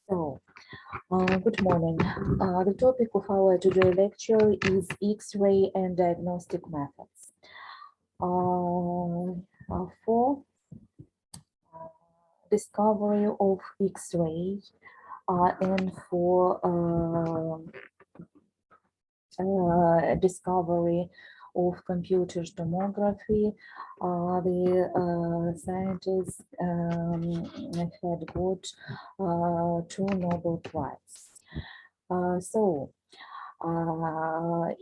So, good morning. The topic of our today lecture is X-ray and diagnostic methods. For discovery of X-ray and for discovery of computer tomography, the scientists had got 2 Nobel Prizes.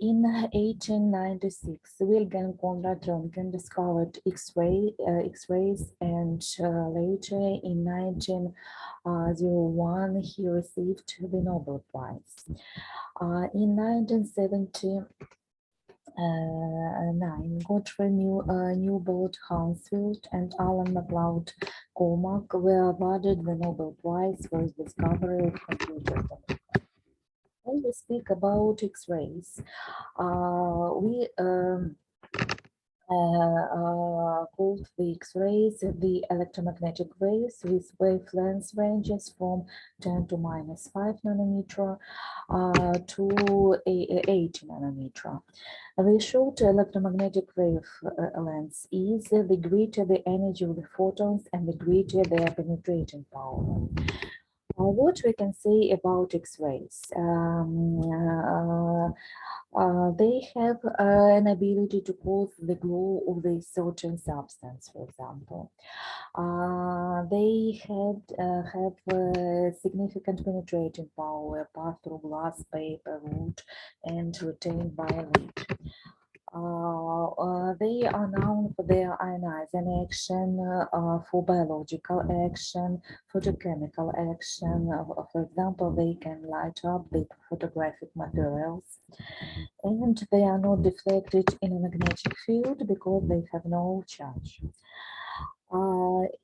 In 1896, Wilhelm Conrad Röntgen discovered X-rays, and later in 1901 he received the Nobel Prize. In 1979, Godfrey Newbold Hansfield and Alan MacLeod Cormack were awarded the Nobel Prize for the discovery of computer tomography. When we speak about X-rays, we called the X-rays the electromagnetic waves with wavelength ranges from 10 to -5 nanometer to 80 nanometer. The shorter electromagnetic wavelength is, the greater the energy of the photons and the greater their penetrating power. What we can say about X-rays? They have an ability to cause the glow of the certain substance, for example. They have significant penetrating power, pass through glass, paper, wood, and retained by light. They are known for their ionizing action, for biological action, photochemical action. For example, they can light up the photographic materials, and they are not deflected in a magnetic field because they have no charge.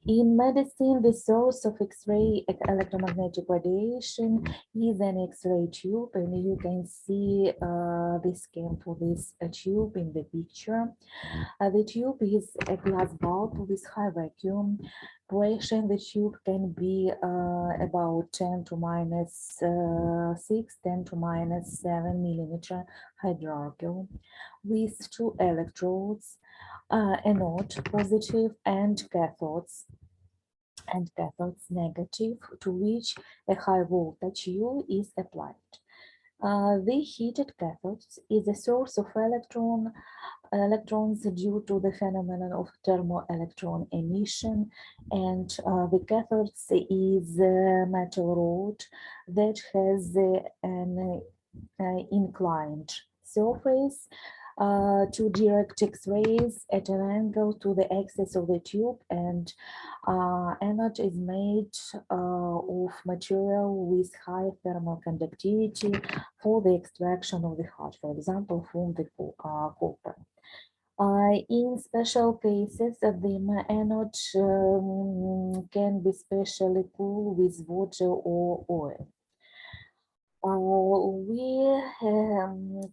In medicine, the source of X-ray electromagnetic radiation is an X-ray tube, and you can see the scan for this tube in the picture. The tube is a glass bulb with high vacuum. Pressure in the tube can be about 10 to -6, 10 to -7 millimeter hydrogel, with 2 electrodes, anode positive and cathodes negative, to which a high voltage U is applied. The heated cathodes is a source of electrons due to the phenomenon of thermoelectron emission, and the cathodes is a metal rod that has an inclined surface to direct X-rays at an angle to the axis of the tube, and anode is made of material with high thermal conductivity for the extraction of the hot, for example, from the copper. In special cases, the anode can be specially cooled with water or oil. We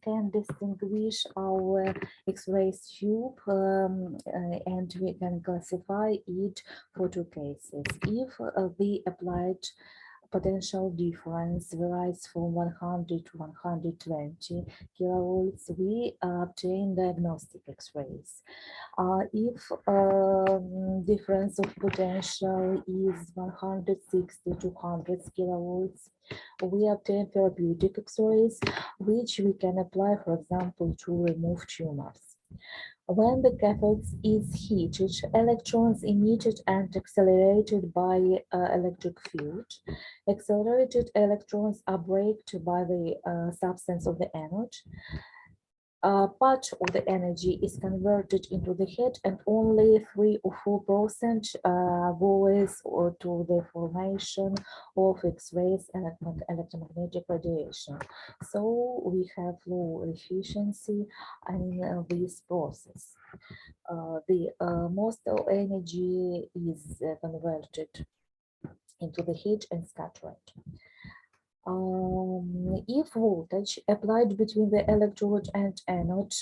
can distinguish our X-ray tube and we can classify it for 2 cases. If the applied potential difference varies from 100 to 120 kilovolts, we obtain diagnostic X-rays. If difference of potential is 160 to 100 kilovolts, we obtain therapeutic X-rays, which we can apply, for example, to remove tumors. When the cathode is heated, electrons emitted and accelerated by electric field. Accelerated electrons are braked by the substance of the anode. Part of the energy is converted into the heat, and only 3 or 4% goes to the formation of X-rays and electromagnetic radiation. So we have low efficiency in this process. The most of energy is converted into the heat and scattered. If voltage applied between the electrode and anode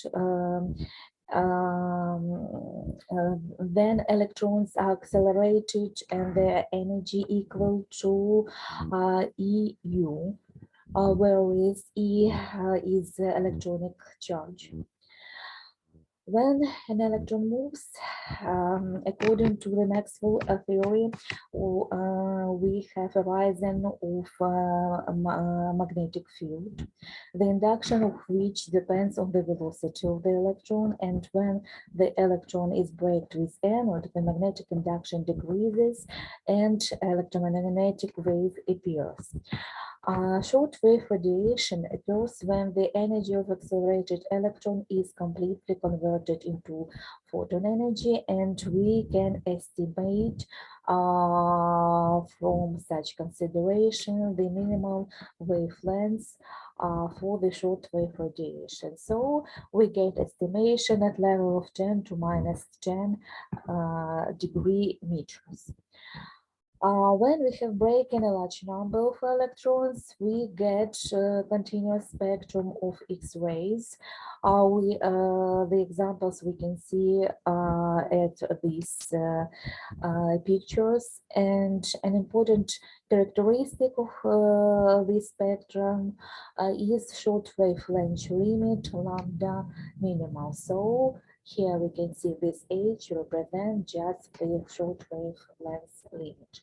Then electrons are accelerated and their energy equal to EU, whereas E is electronic charge. When an electron moves, according to the Maxwell theory, we have a rising of a magnetic field, the induction of which depends on the velocity of the electron, and when the electron is braked with anode, the magnetic induction decreases and electromagnetic wave appears. Short-wave radiation occurs when the energy of accelerated electron is completely converted into photon energy, and we can estimate from such consideration the minimal wavelengths for the short-wave radiation. So we get estimation at level of 10 to minus 10 degree meters. When we have breaking a large number of electrons, we get a continuous spectrum of X-rays. The examples we can see at these pictures, and an important characteristic of this spectrum is short wavelength limit lambda minimal. So here we can see this H represent just the short wavelength limit.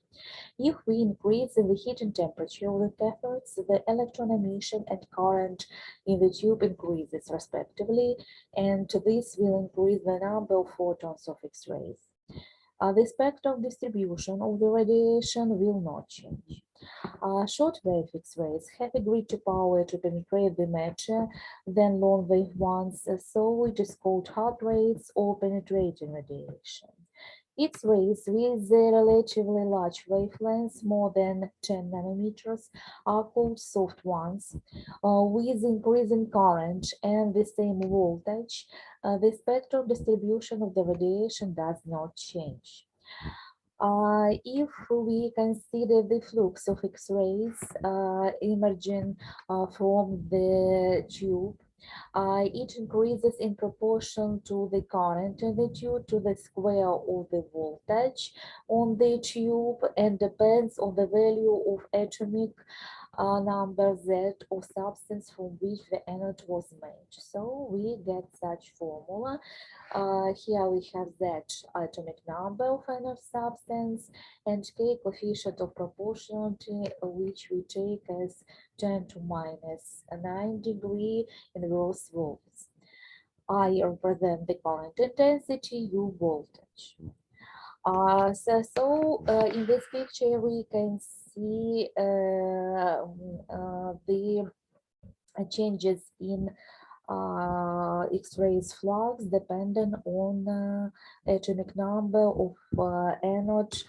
If we increase the heat and temperature of the cathodes, the electron emission and current in the tube increases respectively, and this will increase the number of photons of X-rays. The spectrum distribution of the radiation will not change. Short-wave X-rays have a greater power to penetrate the matter than long-wave ones, so it is called hard rays or penetrating radiation. X-rays with a relatively large wavelengths, more than 10 nanometers, are called soft ones. With increasing current and the same voltage, the spectral distribution of the radiation does not change. If we consider the flux of X-rays emerging from the tube, it increases in proportion to the current in the tube to the square of the voltage on the tube, and depends on the value of atomic number Z of substance from which the anode was made. So we get such formula. Here we have Z atomic number of anode substance and K coefficient of proportionality, which we take as 10 to minus 9 degree inverse volts. I represent the current intensity, U voltage. In this picture we can see the changes in X-rays flux dependent on atomic number of anode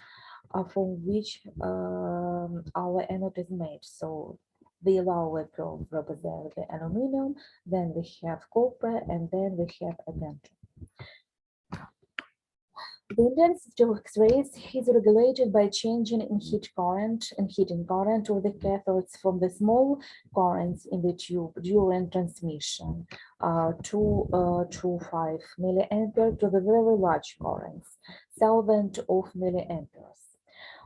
from which our anode is made. So the lower curve represents the aluminum, then we have copper, and then we have argon. The intensity of X-rays is regulated by changing in heat current and heating current of the cathodes from the small currents in the tube during transmission to 5 milliampere to the very large currents, thousands of milliamperes,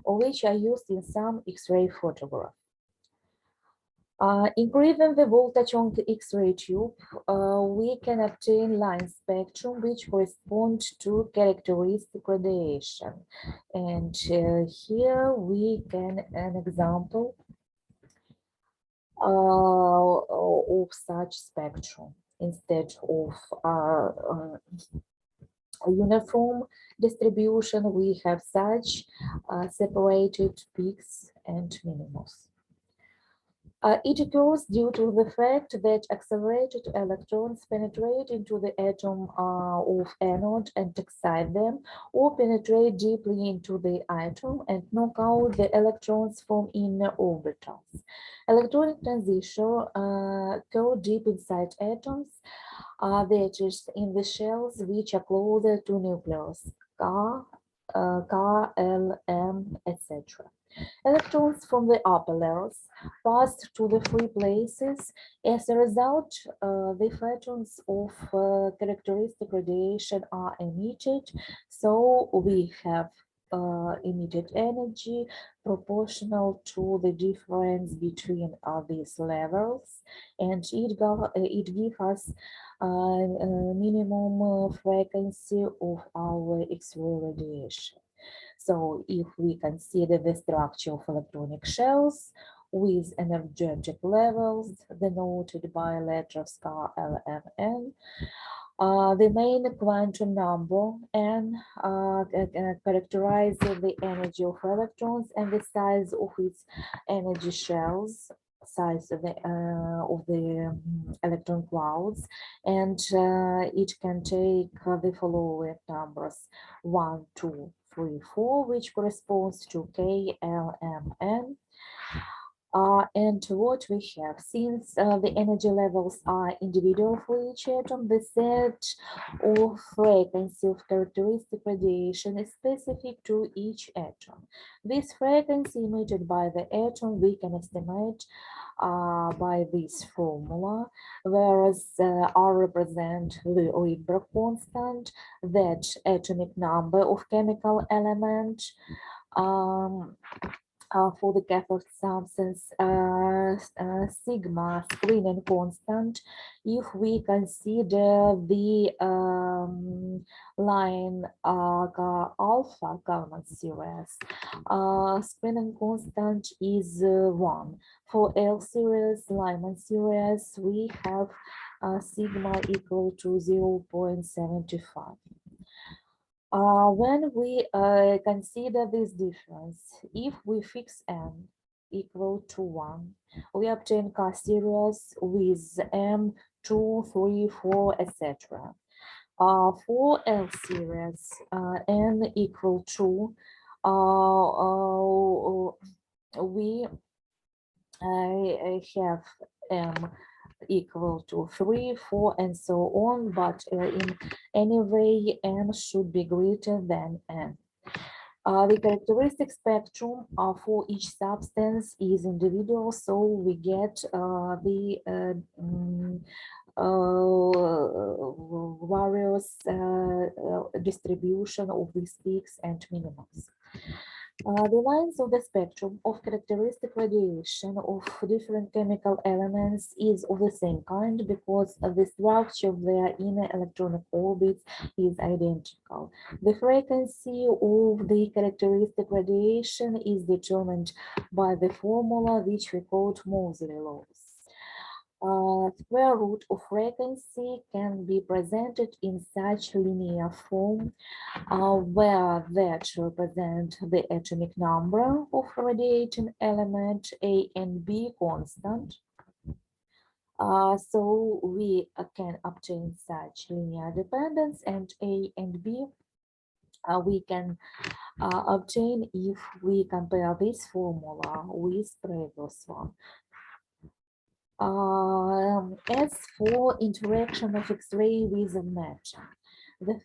which are used in some X-ray photographs. Increasing the voltage on the X-ray tube, we can obtain line spectrum which correspond to characteristic radiation. And here we can an example of such spectrum. Instead of a uniform distribution, we have such separated peaks and minimums. It occurs due to the fact that accelerated electrons penetrate into the atom of anode and excite them, or penetrate deeply into the atom and knock out the electrons from inner orbitals. Electronic transition go deep inside atoms, that is in the shells which are closer to nucleus, K, L, M, etc. Electrons from the upper layers pass to the free places. As a result, the photons of characteristic radiation are emitted. So we have emitted energy proportional to the difference between these levels, and it gives us minimum frequency of our X-ray radiation. So if we consider the structure of electronic shells with energetic levels denoted by letters K, L, M, N, the main quantum number N characterizes the energy of electrons and the size of its energy shells, size of the electron clouds, and it can take the following numbers: 1, 2, 3, 4, which corresponds to K, L, M, N. And what we have, since the energy levels are individual for each atom, the set of frequency of characteristic radiation is specific to each atom. This frequency emitted by the atom we can estimate by this formula, whereas R represent the Rydberg constant, that atomic number of chemical element. For the cathode substance, sigma screening constant. If we consider the line alpha Kalman series, screening constant is 1. For L series, Lyman series, we have sigma equal to 0.75. When we consider this difference, if we fix n equal to 1, we obtain K series with m 2, 3, 4, etc. For L series, n equal to, we have m equal to 3, 4, and so on, but in any way, n should be greater than n. The characteristic spectrum for each substance is individual, so we get the various distribution of these peaks and minimums. The lines of the spectrum of characteristic radiation of different chemical elements is of the same kind because the structure of their inner electronic orbits is identical. The frequency of the characteristic radiation is determined by the formula which we called Moseley laws. Square root of frequency can be presented in such linear form where that represent the atomic number of radiating element A and B constant. So we can obtain such linear dependence, and A and B we can obtain if we compare this formula with previous one. As for interaction of X-ray with a matter, the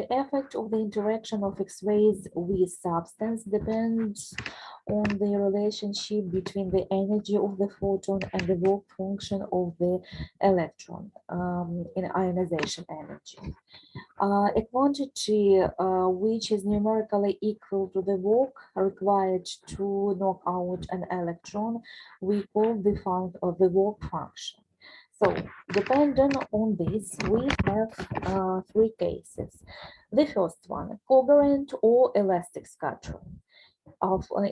effect of the interaction of X-rays with substance depends on the relationship between the energy of the photon and the work function of the electron in ionization energy. A quantity which is numerically equal to the work required to knock out an electron, we call the work function. So, depending on this, we have 3 cases. The first one, covariant or elastic scattering.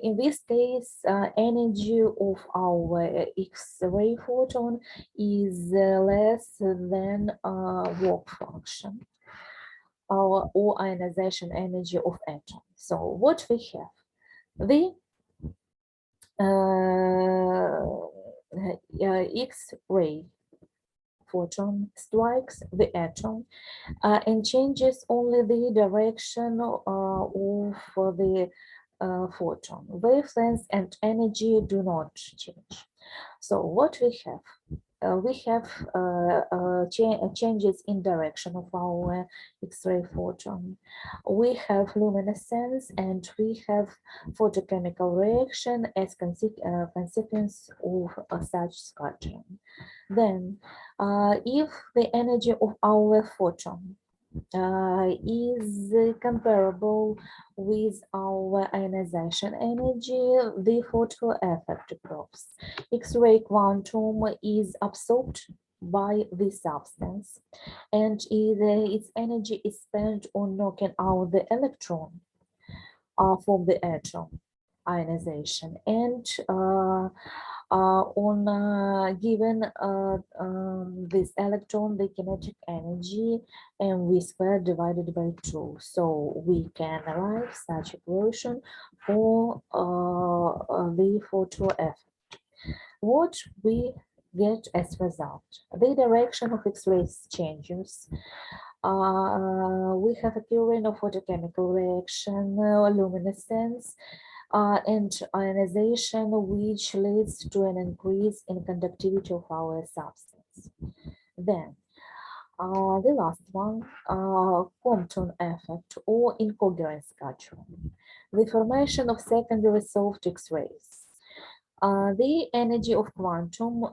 In this case, energy of our X-ray photon is less than work function or ionization energy of atom. So what we have? The X-ray photon strikes the atom and changes only the direction of the photon. Wavelength and energy do not change. So what we have? we have changes in direction of our X-ray photon. We have luminescence and we have photochemical reaction as consequence of such scattering. Then, if the energy of our photon is comparable with our ionization energy, the photo effect proves. X-ray quantum is absorbed by the substance, and its energy is spent on knocking out the electron from the atom ionization, and on given this electron the kinetic energy mv² divided by 2. So we can write such equation for the photo effect. What we get as result? The direction of X-rays changes. We have occurring of photochemical reaction, luminescence, and ionization, which leads to an increase in conductivity of our substance. Then, the last one, Compton effect or incoherent scattering, the formation of secondary soft X-rays. The energy of quantum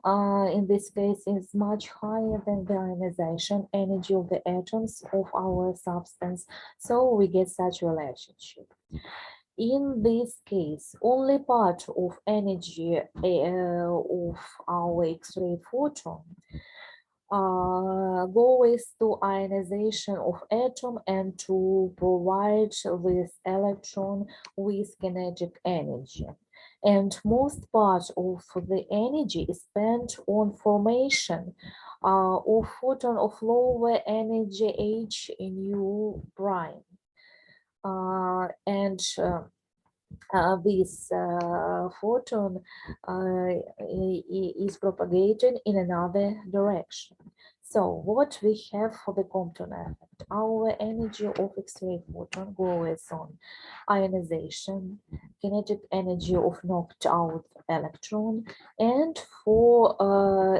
in this case is much higher than the ionization energy of the atoms of our substance, so we get such relationship. In this case, only part of energy of our X-ray photon goes to ionization of atom and to provide this electron with kinetic energy. And most part of the energy is spent on formation of photon of lower energy H nu prime. This photon is propagated in another direction. So what we have for the Compton effect? Our energy of X-ray photon goes on ionization, kinetic energy of knocked out electron, and for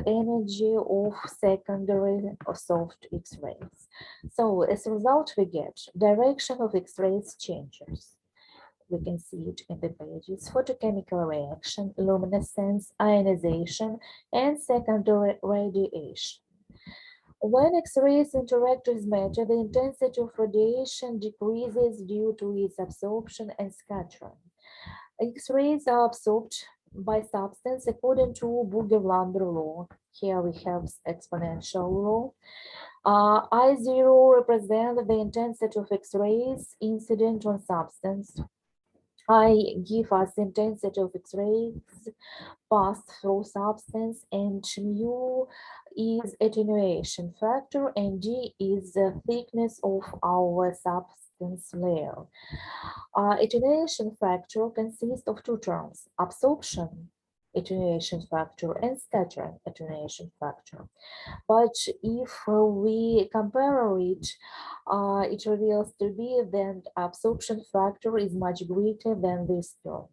energy of secondary or soft X-rays. So as a result, we get direction of X-rays changes. We can see it in the pages: photochemical reaction, luminescence, ionization, and secondary radiation. When X-rays interact with matter, the intensity of radiation decreases due to its absorption and scattering. X-rays are absorbed by substance according to Booger-Lambert law. Here we have exponential law. I0 represents the intensity of X-rays incident on substance. I give us the intensity of X-rays passed through substance, and mu is attenuation factor, and d is the thickness of our substance layer. Attenuation factor consists of two terms: absorption attenuation factor and scattering attenuation factor. But if we compare it, it reveals to be that absorption factor is much greater than this term.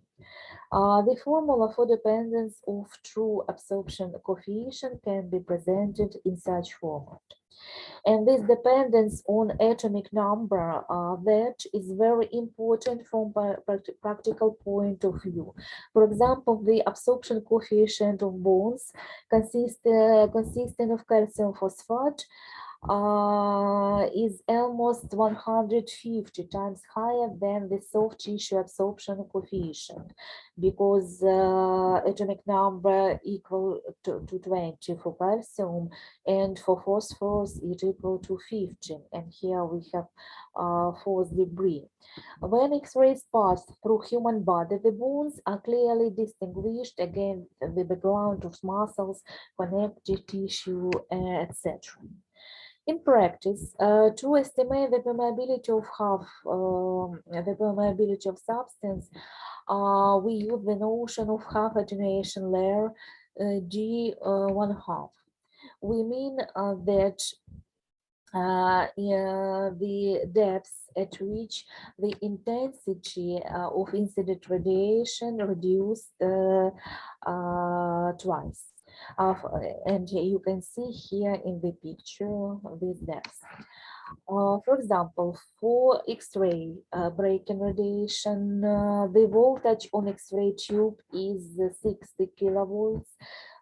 The formula for dependence of true absorption coefficient can be presented in such format. And this dependence on atomic number that is very important from practical point of view. For example, the absorption coefficient of bones consisting of calcium phosphate is almost 150 times higher than the soft tissue absorption coefficient, because atomic number equal to 20 for calcium, and for phosphorus it equal to 15, and here we have phos debris. When X-rays pass through human body, the bones are clearly distinguished against the background of muscles, connective tissue, etc. In practice, to estimate the permeability of substance, we use the notion of half attenuation layer, d1/2. We mean that the depth at which the intensity of incident radiation reduced twice. And you can see here in the picture this depth. For example, for X-ray breaking radiation, the voltage on X-ray tube is 60 kilovolts.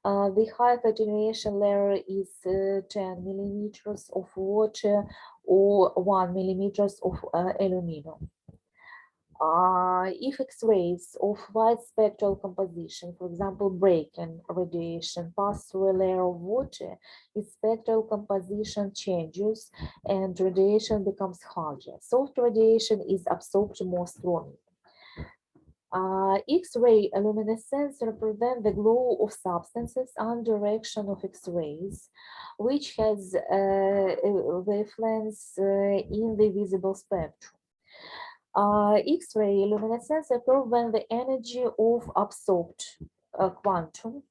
The highest attenuation layer is 10 millimeters of water or 1 millimeters of aluminum. If X-rays of wide spectral composition, for example, breaking radiation, pass through a layer of water, its spectral composition changes and radiation becomes harder. Soft radiation is absorbed more strongly. X-ray luminescence represents the glow of substances under direction of X-rays, which has wavelengths in the visible spectrum. X-ray luminescence occurs when the energy of absorbed quantum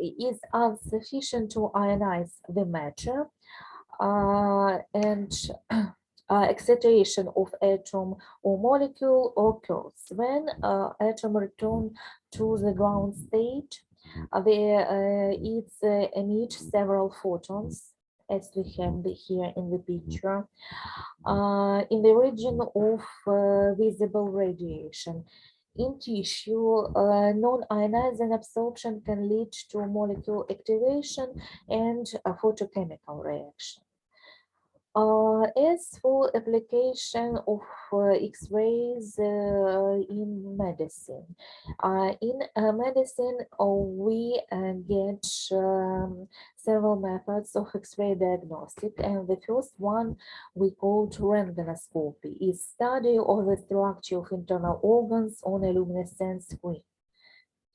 is insufficient to ionize the matter, and excitation of atom or molecule occurs when atom return to the ground state. It emits several photons, as we have here in the picture, in the region of visible radiation. In tissue, non-ionizing absorption can lead to molecule activation and a photochemical reaction. As for application of X-rays in medicine, we get several methods of X-ray diagnostic, and the first one we call rentgenoscopy, is study of the structure of internal organs on a luminescent screen.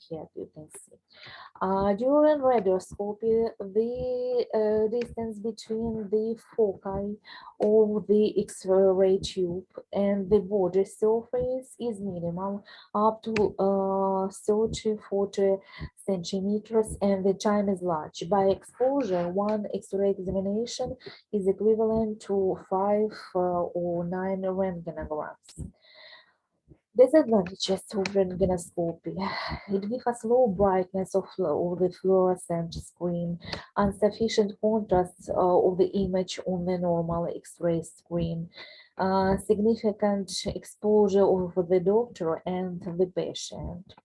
Here you can see. During radioscopy, the distance between the foci of the X-ray tube and the body surface is minimal, up to 30-40 centimeters, and the time is large. By exposure, one X-ray examination is equivalent to 5 or 9 rentgenograms. Disadvantages of rentgenoscopy. It gives us low brightness of the fluorescent screen, insufficient contrast of the image on the normal X-ray screen, significant exposure of the doctor and the patient.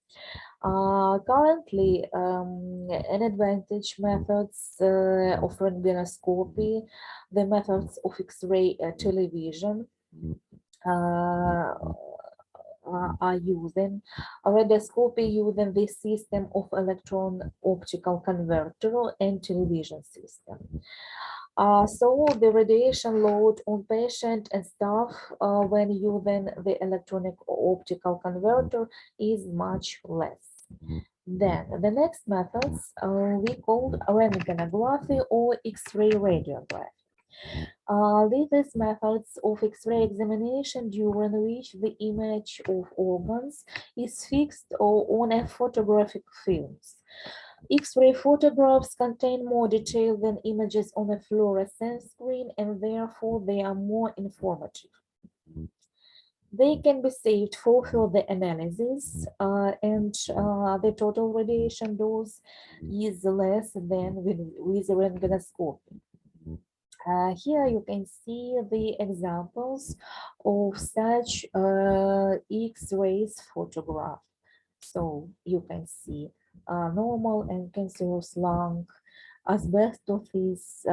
Currently, unadvantaged methods of rentgenoscopy, the methods of X-ray television, are using radioscopy using this system of electron optical converter and television system. So the radiation load on patient and staff when using the electronic optical converter is much less. Then the next methods we called rentgenography or X-ray radiography. These methods of X-ray examination during which the image of organs is fixed on a photographic films. X-ray photographs contain more detail than images on a fluorescent screen, and therefore they are more informative. They can be saved for further analysis, and the total radiation dose is less than with rentgenoscopy. Here you can see the examples of such X-rays photograph. So you can see normal and cancerous lung, asbestosis,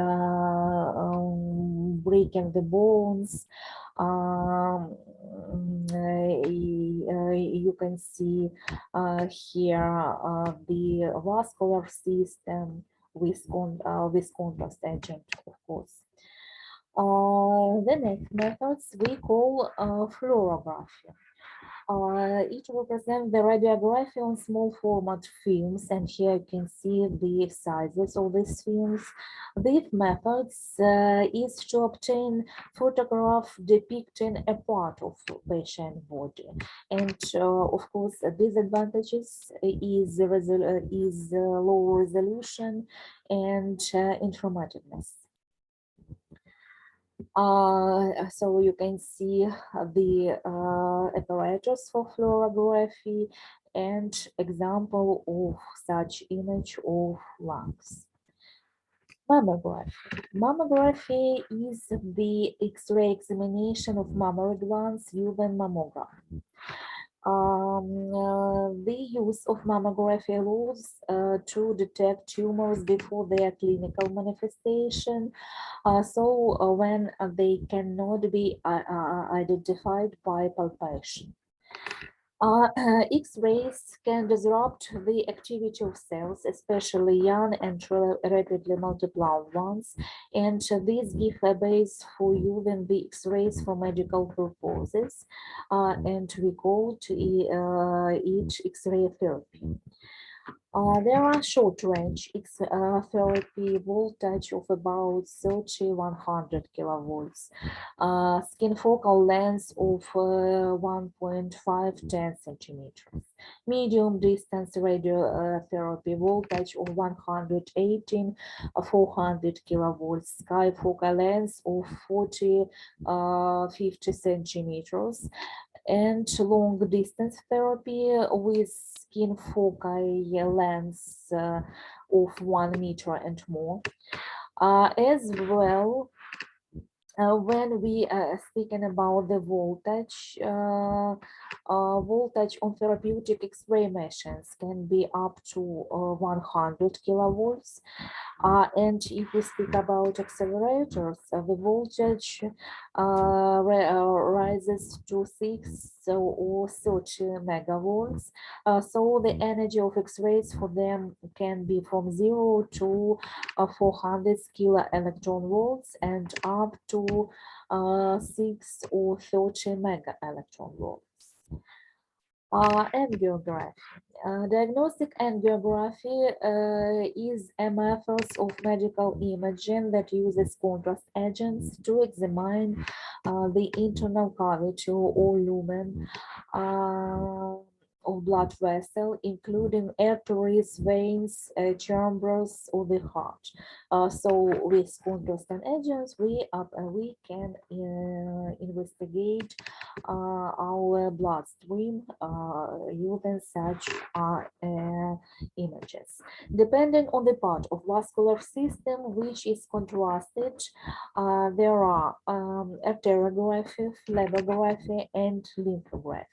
breaking the bones. You can see here the vascular system with contrast agent, of course. The next methods we call fluorography. It represents the radiography on small format films, and here you can see the sizes of these films. These methods is to obtain photograph depicting a part of patient body, and of course disadvantages is low resolution and informativeness. So you can see the apparatus for fluorography and example of such image of lungs. Mammography. Mammography is the X-ray examination of mammary glands using mammograph. The use of mammography allows to detect tumors before their clinical manifestation, when they cannot be identified by palpation. X-rays can disrupt the activity of cells, especially young and rapidly multiplying ones, and these give a base for using the X-rays for medical purposes, and we call each X-ray therapy. There are short-range therapy voltage of about 30-100 kilovolts, skin focal length of 1.5-10 centimeters, medium distance radiotherapy voltage of 118-400 kilovolts, sky focal length of 40-50 centimeters, and long distance therapy with skin foci lengths of 1 meter and more. As well, when we are speaking about the voltage, voltage on therapeutic X-ray machines can be up to 100 kilovolts. And if we speak about accelerators, the voltage rises to 6 or 30 megavolts. So the energy of X-rays for them can be from 0 to 400 kilo electron volts and up to 6 or 30 mega electron volts. Angiography. Diagnostic angiography is a method of medical imaging that uses contrast agents to examine the internal cavity or lumen of blood vessel, including arteries, veins, chambers, or the heart. So with contrast agents, we can investigate our bloodstream using such images. Depending on the part of vascular system which is contrasted, there are arteriography, phlebography, and lymphography.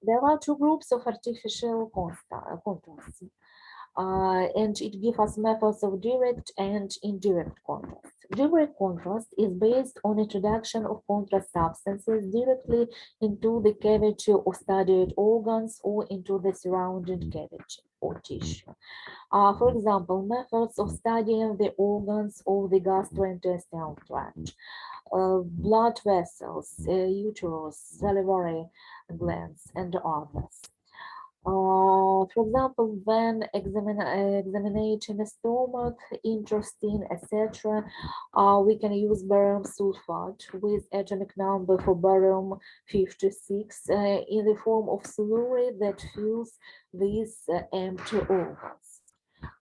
There are two groups of artificial contrasts, and it gives us methods of direct and indirect contrast. Direct contrast is based on introduction of contrast substances directly into the cavity of studied organs or into the surrounding cavity or tissue. For example, methods of studying the organs of the gastrointestinal tract, blood vessels, uterus, salivary glands, and others. For example, when examining the stomach, intestine, etc., we can use barium sulfate with atomic number for barium 56 in the form of slurry that fills these empty organs.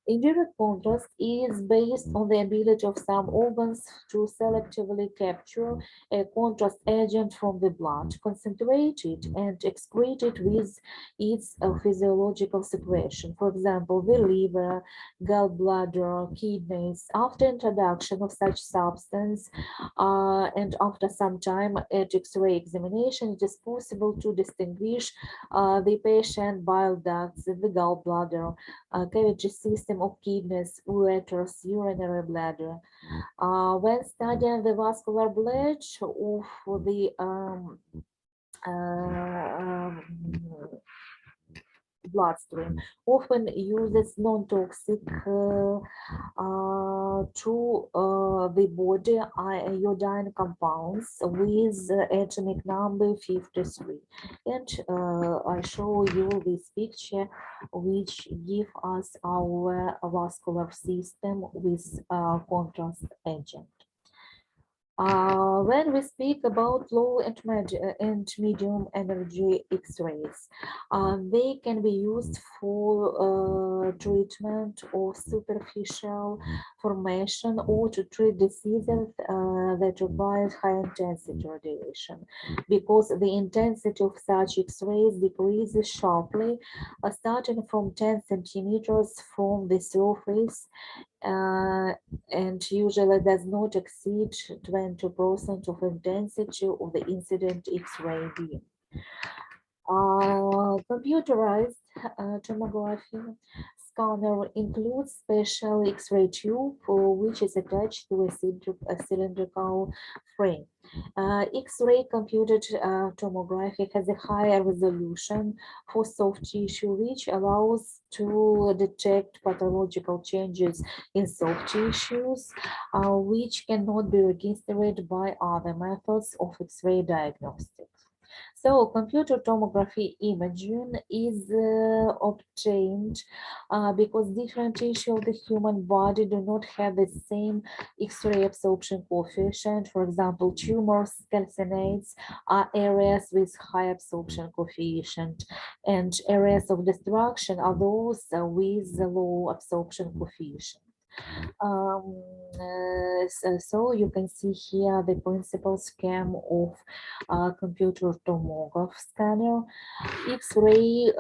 Indirect contrast is based on the ability of some organs to selectively capture a contrast agent from the blood, concentrate it, and excrete it with its physiological secretion. For example, the liver, gallbladder, kidneys. After introduction of such substance and after some time at X-ray examination, it is possible to distinguish the patient bile ducts, the gallbladder, cavity system of kidneys, ureters, urinary bladder. When studying the vascular bledge of the bloodstream, often uses non-toxic to the body iodine compounds with atomic number 53. And I show you this picture which give us our vascular system with contrast agent. When we speak about low and medium energy X-rays, they can be used for treatment of superficial formation or to treat diseases that require high intensity radiation, because the intensity of such X-rays decreases sharply, starting from 10 centimeters from the surface, uh, and usually does not exceed 20% of intensity of the incident X-ray beam. Computerized tomography scanner includes special X-ray tube which is attached to a cylindrical frame. X-ray computed tomography has a higher resolution for soft tissue, which allows to detect pathological changes in soft tissues, which cannot be registered by other methods of X-ray diagnostics. So computer tomography imaging is obtained because different tissues of the human body do not have the same X-ray absorption coefficient. For example, tumors, calcinates are areas with high absorption coefficient, and areas of destruction are those with low absorption coefficient. So you can see here the principal scheme of computer tomograph scanner. X-ray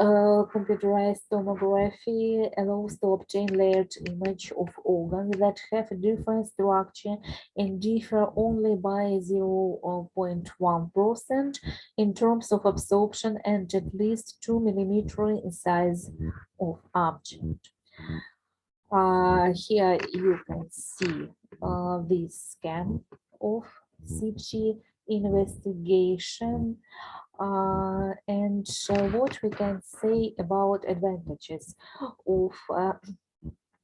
computerized tomography allows to obtain layered image of organs that have a different structure and differ only by 0.1% in terms of absorption and at least 2 millimeters in size of object. Here you can see this scan of CT investigation, and what we can say about advantages of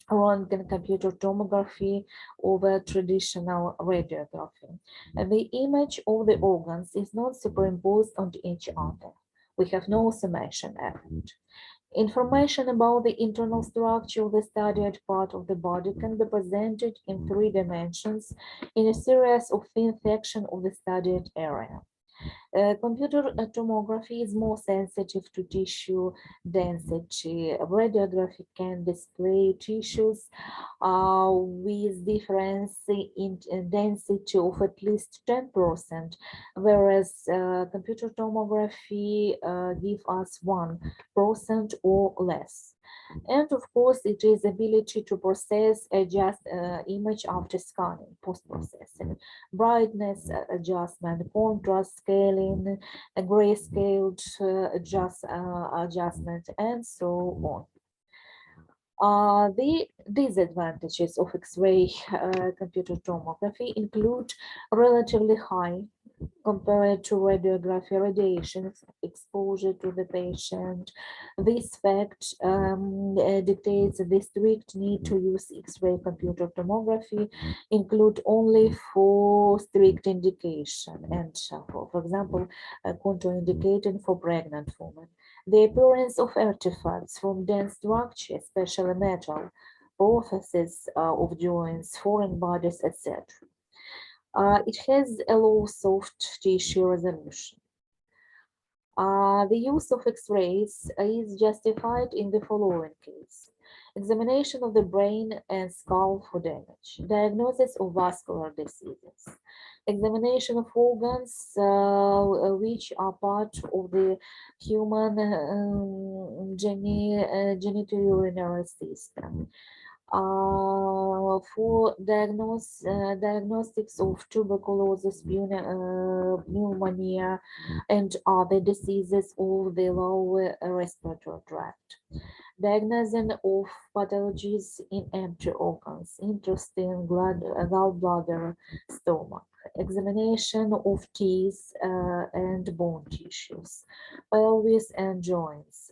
röntgen computer tomography over traditional radiography. The image of the organs is not superimposed on each other. We have no summation effect. Information about the internal structure of the studied part of the body can be presented in 3 dimensions in a series of thin sections of the studied area. Computer tomography is more sensitive to tissue density. Radiography can display tissues with difference in density of at least 10%, whereas computer tomography give us 1% or less. And of course, it is ability to process adjust image after scanning, post-processing, brightness adjustment, contrast scaling, grayscale adjustment, and so on. The disadvantages of X-ray computer tomography include relatively high compared to radiography radiation exposure to the patient. This fact dictates the strict need to use X-ray computer tomography include only for strict indication and, for example, contraindicated for pregnant women. The appearance of artifacts from dense structure, especially metal, processes of joints, foreign bodies, etc. It has a low soft tissue resolution. The use of X-rays is justified in the following case. Examination of the brain and skull for damage. Diagnosis of vascular diseases. Examination of organs which are part of the human genitourinary system. For diagnostics of tuberculosis, pneumonia, and other diseases of the lower respiratory tract. Diagnosing of pathologies in empty organs, intestine, gallbladder, stomach. Examination of teeth and bone tissues, pelvis and joints,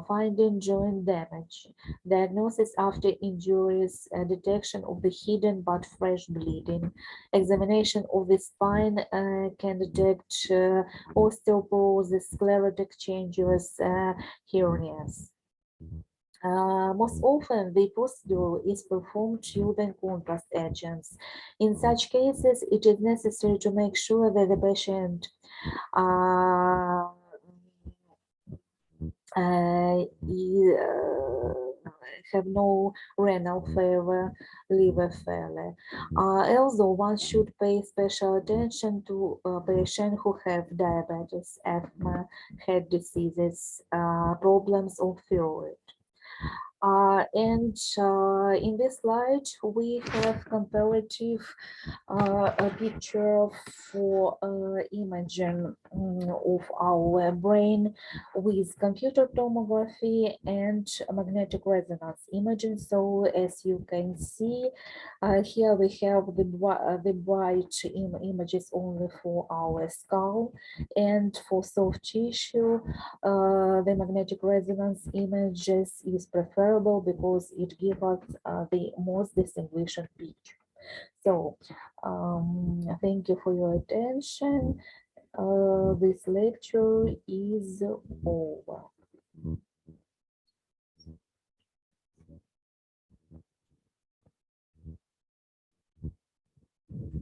finding joint damage, diagnosis after injuries, detection of the hidden but fresh bleeding, examination of the spine can detect osteoporosis, sclerotic changes, hernias. Most often, the procedure is performed using contrast agents. In such cases, it is necessary to make sure that the patient have no renal failure, liver failure. Also, one should pay special attention to patients who have diabetes, asthma, heart diseases, problems of thyroid. And in this slide, we have comparative a picture for imaging of our brain with computer tomography and magnetic resonance imaging. So as you can see, here we have the bright images only for our skull, and for soft tissue, the magnetic resonance images is preferable because it gives us the most distinguished picture. So thank you for your attention. This lecture is over.